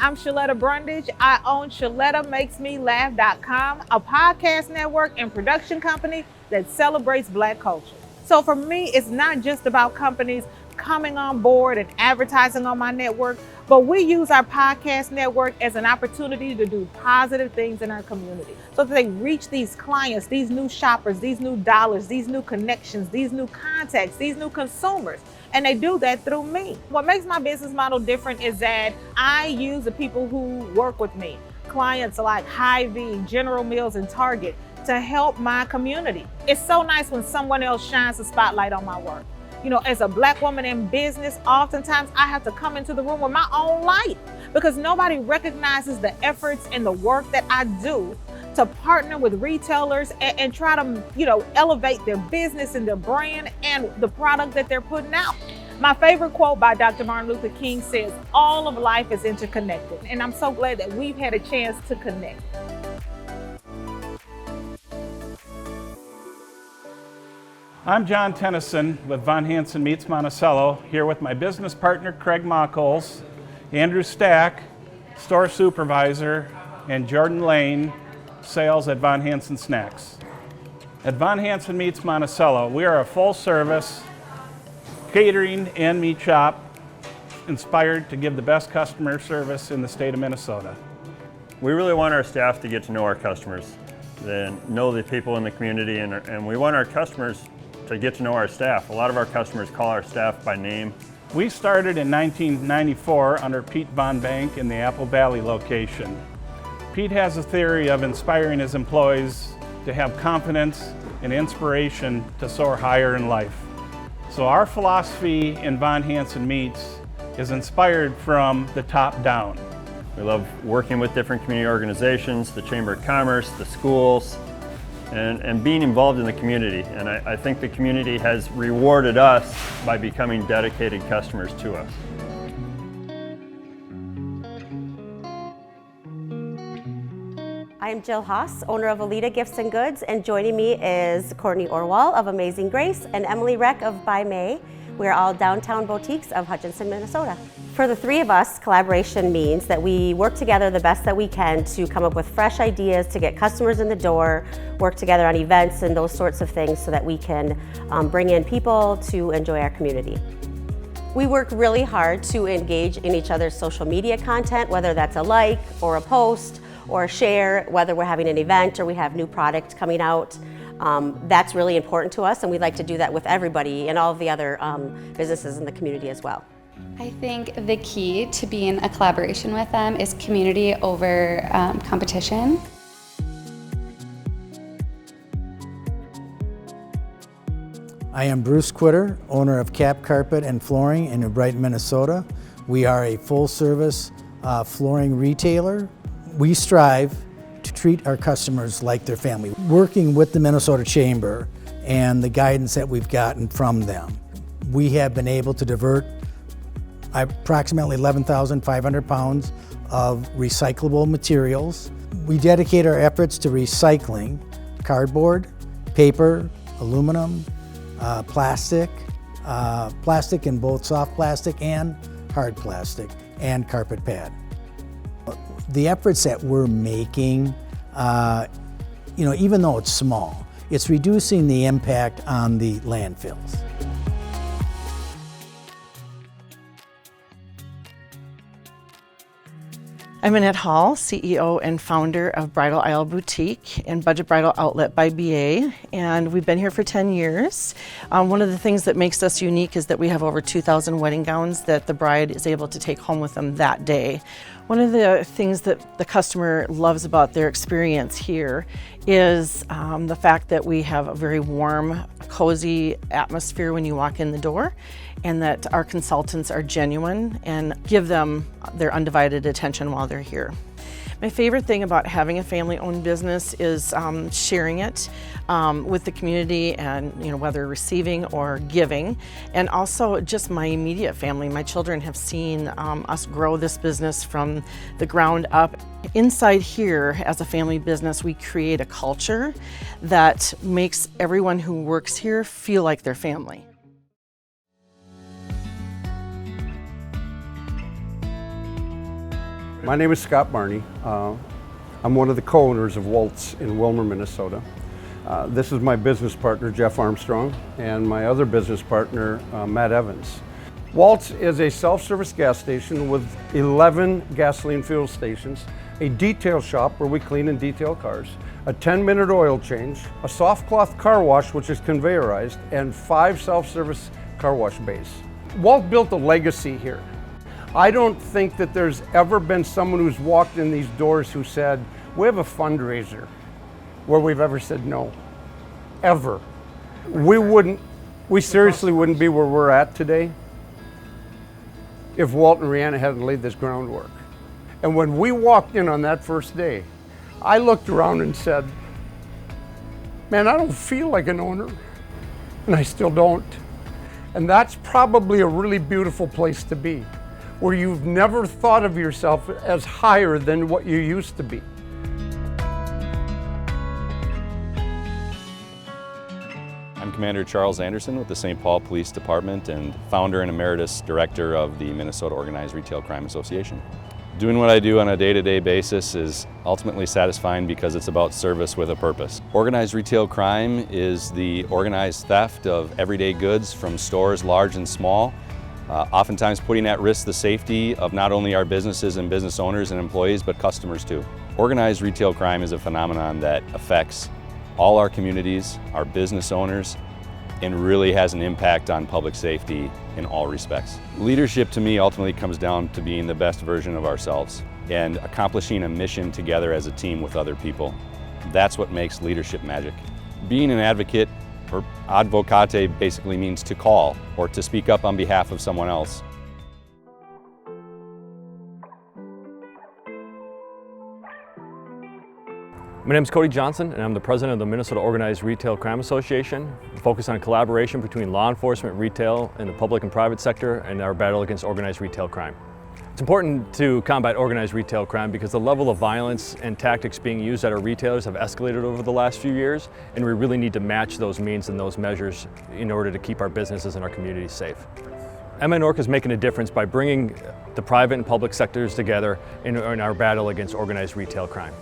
I'm Shaletta Brundage. I own ShalettaMakesMeLaugh.com, a podcast network and production company that celebrates Black culture. So for me, it's not just about companies coming on board and advertising on my network, but we use our podcast network as an opportunity to do positive things in our community so that they reach these clients, these new shoppers, these new dollars, these new connections, these new contacts, these new consumers. And they do that through me. What makes my business model different is that I use the people who work with me, clients like Hy-Vee, General Mills, and Target, to help my community. It's so nice when someone else shines a spotlight on my work. You know, as a Black woman in business, oftentimes I have to come into the room with my own light because nobody recognizes the efforts and the work that I do to partner with retailers and try to, elevate their business and their brand and the product that they're putting out. My favorite quote by Dr. Martin Luther King says, "All of life is interconnected." And I'm so glad that we've had a chance to connect. I'm John Tennyson with Von Hansen Meats Monticello, here with my business partner Craig Mockles, Andrew Stack, store supervisor, and Jordan Lane, sales at Von Hansen Snacks. At Von Hansen Meats Monticello, we are a full-service catering and meat shop inspired to give the best customer service in the state of Minnesota. We really want our staff to get to know our customers, then know the people in the community, and we want our customers to get to know our staff. A lot of our customers call our staff by name. We started in 1994 under Pete Von Bank in the Apple Valley location. Pete has a theory of inspiring his employees to have confidence and inspiration to soar higher in life. So our philosophy in Von Hansen Meats is inspired from the top down. We love working with different community organizations, the Chamber of Commerce, the schools, and being involved in the community. And I think the community has rewarded us by becoming dedicated customers to us. I'm Jill Haas, owner of Alita Gifts and Goods, and joining me is Courtney Orwell of Amazing Grace and Emily Reck of By May. We're all downtown boutiques of Hutchinson, Minnesota. For the three of us, collaboration means that we work together the best that we can to come up with fresh ideas to get customers in the door, work together on events and those sorts of things so that we can bring in people to enjoy our community. We work really hard to engage in each other's social media content, whether that's a like or a post or a share, whether we're having an event or we have new product coming out. That's really important to us, and we'd like to do that with everybody and all of the other businesses in the community as well. I think the key to being a collaboration with them is community over competition. I am Bruce Quitter, owner of Cap Carpet and Flooring in New Brighton, Minnesota. We are a full-service flooring retailer. We strive to treat our customers like their family. Working with the Minnesota Chamber and the guidance that we've gotten from them, we have been able to divert approximately 11,500 pounds of recyclable materials. We dedicate our efforts to recycling cardboard, paper, aluminum, plastic in both soft plastic and hard plastic, and carpet pad. The efforts that we're making, even though it's small, it's reducing the impact on the landfills. I'm Annette Hall, CEO and founder of Bridal Isle Boutique and Budget Bridal Outlet by BA, and we've been here for 10 years. One of the things that makes us unique is that we have over 2,000 wedding gowns that the bride is able to take home with them that day. One of the things that the customer loves about their experience here is the fact that we have a very warm, cozy atmosphere when you walk in the door, and that our consultants are genuine and give them their undivided attention while they're here. My favorite thing about having a family-owned business is sharing it with the community, and whether receiving or giving, and also just my immediate family. My children have seen us grow this business from the ground up. Inside here, as a family business, we create a culture that makes everyone who works here feel like their family. My name is Scott Barney. I'm one of the co-owners of Waltz in Willmar, Minnesota. This is my business partner, Jeff Armstrong, and my other business partner, Matt Evans. Waltz is a self-service gas station with 11 gasoline fuel stations, a detail shop where we clean and detail cars, a 10-minute oil change, a soft cloth car wash which is conveyorized, and 5 self-service car wash bays. Walt built a legacy here. I don't think that there's ever been someone who's walked in these doors who said, we have a fundraiser, where we've ever said no, ever. We seriously wouldn't be where we're at today if Walt and Rihanna hadn't laid this groundwork. And when we walked in on that first day, I looked around and said, man, I don't feel like an owner, and I still don't. And that's probably a really beautiful place to be, where you've never thought of yourself as higher than what you used to be. I'm Commander Charles Anderson with the St. Paul Police Department and founder and emeritus director of the Minnesota Organized Retail Crime Association. Doing what I do on a day-to-day basis is ultimately satisfying because it's about service with a purpose. Organized retail crime is the organized theft of everyday goods from stores large and small, oftentimes putting at risk the safety of not only our businesses and business owners and employees, but customers too. Organized retail crime is a phenomenon that affects all our communities, our business owners, and really has an impact on public safety in all respects. Leadership to me ultimately comes down to being the best version of ourselves and accomplishing a mission together as a team with other people. That's what makes leadership magic. Being an advocate, or advocate, basically means to call or to speak up on behalf of someone else. My name is Cody Johnson, and I'm the president of the Minnesota Organized Retail Crime Association. We focus on collaboration between law enforcement, retail, and the public and private sector in our battle against organized retail crime. It's important to combat organized retail crime because the level of violence and tactics being used at our retailers have escalated over the last few years, and we really need to match those means and those measures in order to keep our businesses and our communities safe. MNORC is making a difference by bringing the private and public sectors together in our battle against organized retail crime.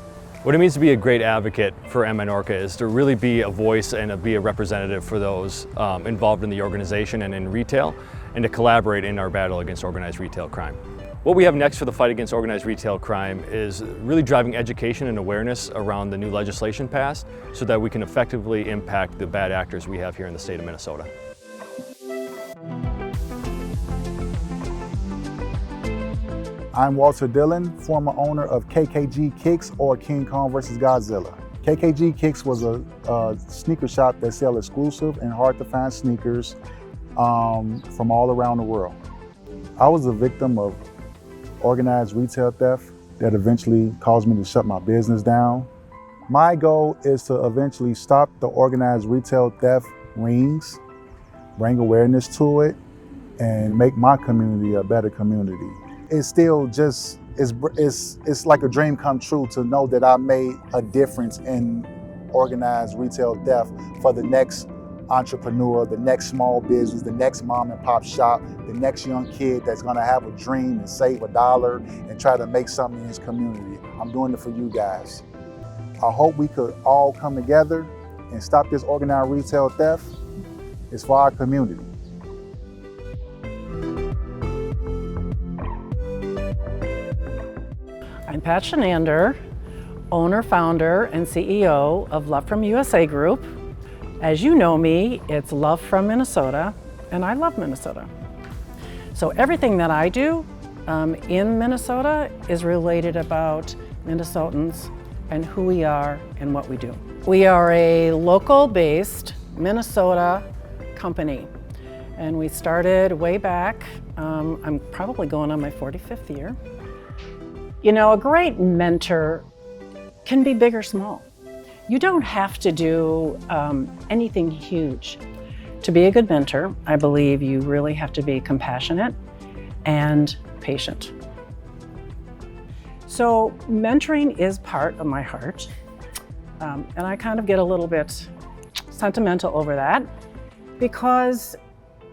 What it means to be a great advocate for MNORCA is to really be a voice and be a representative for those involved in the organization and in retail, and to collaborate in our battle against organized retail crime. What we have next for the fight against organized retail crime is really driving education and awareness around the new legislation passed so that we can effectively impact the bad actors we have here in the state of Minnesota. I'm Walter Dillon, former owner of KKG Kicks, or King Kong vs. Godzilla. KKG Kicks was a sneaker shop that sells exclusive and hard to find sneakers from all around the world. I was a victim of organized retail theft that eventually caused me to shut my business down. My goal is to eventually stop the organized retail theft rings, bring awareness to it, and make my community a better community. It's still just, it's like a dream come true to know that I made a difference in organized retail theft for the next entrepreneur, the next small business, the next mom and pop shop, the next young kid that's gonna have a dream and save $1 and try to make something in his community. I'm doing it for you guys. I hope we could all come together and stop this organized retail theft. It's for our community. I'm Pat Shenander, owner, founder, and CEO of Love from USA Group. As you know me, it's Love from Minnesota, and I love Minnesota. So everything that I do in Minnesota is related about Minnesotans and who we are and what we do. We are a local-based Minnesota company, and we started way back. I'm probably going on my 45th year. You know, a great mentor can be big or small. You don't have to do anything huge. To be a good mentor, I believe you really have to be compassionate and patient. So mentoring is part of my heart, and I kind of get a little bit sentimental over that because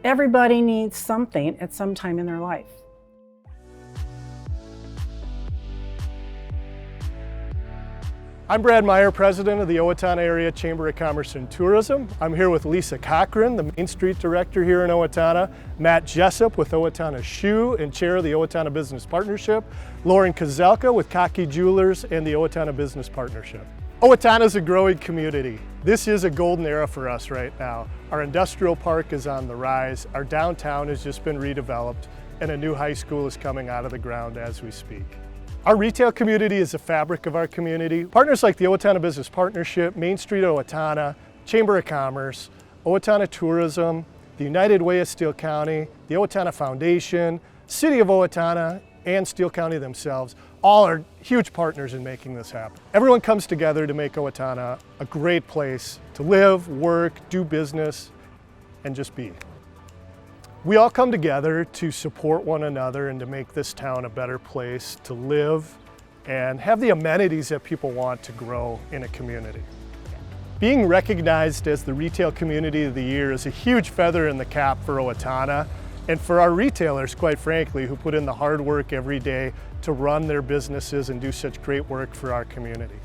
everybody needs something at some time in their life. I'm Brad Meyer, President of the Owatonna Area Chamber of Commerce and Tourism. I'm here with Lisa Cochran, the Main Street Director here in Owatonna, Matt Jessup with Owatonna Shoe and Chair of the Owatonna Business Partnership, Lauren Kozelka with Cocky Jewelers and the Owatonna Business Partnership. Owatonna is a growing community. This is a golden era for us right now. Our industrial park is on the rise, our downtown has just been redeveloped, and a new high school is coming out of the ground as we speak. Our retail community is the fabric of our community. Partners like the Owatonna Business Partnership, Main Street Owatonna, Chamber of Commerce, Owatonna Tourism, the United Way of Steele County, the Owatonna Foundation, City of Owatonna, and Steele County themselves, all are huge partners in making this happen. Everyone comes together to make Owatonna a great place to live, work, do business, and just be. We all come together to support one another and to make this town a better place to live and have the amenities that people want to grow in a community. Being recognized as the Retail Community of the Year is a huge feather in the cap for Owatonna and for our retailers, quite frankly, who put in the hard work every day to run their businesses and do such great work for our community.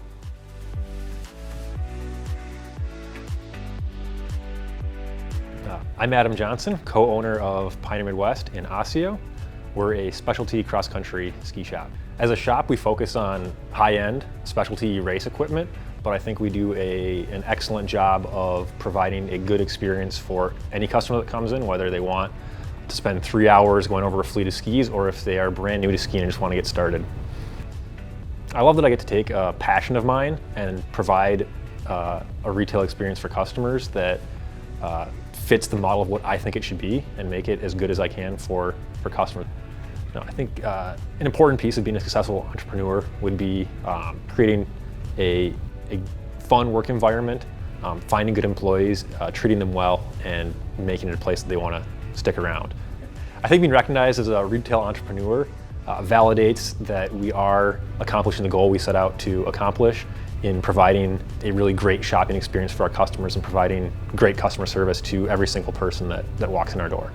I'm Adam Johnson, co-owner of Pioneer Midwest in Osseo. We're a specialty cross-country ski shop. As a shop, we focus on high-end specialty race equipment, but I think we do an excellent job of providing a good experience for any customer that comes in, whether they want to spend 3 hours going over a fleet of skis or if they are brand new to skiing and just want to get started. I love that I get to take a passion of mine and provide a retail experience for customers that fits the model of what I think it should be and make it as good as I can for customers. I think an important piece of being a successful entrepreneur would be creating a fun work environment, finding good employees, treating them well, and making it a place that they want to stick around. I think being recognized as a retail entrepreneur validates that we are accomplishing the goal we set out to accomplish in providing a really great shopping experience for our customers and providing great customer service to every single person that walks in our door.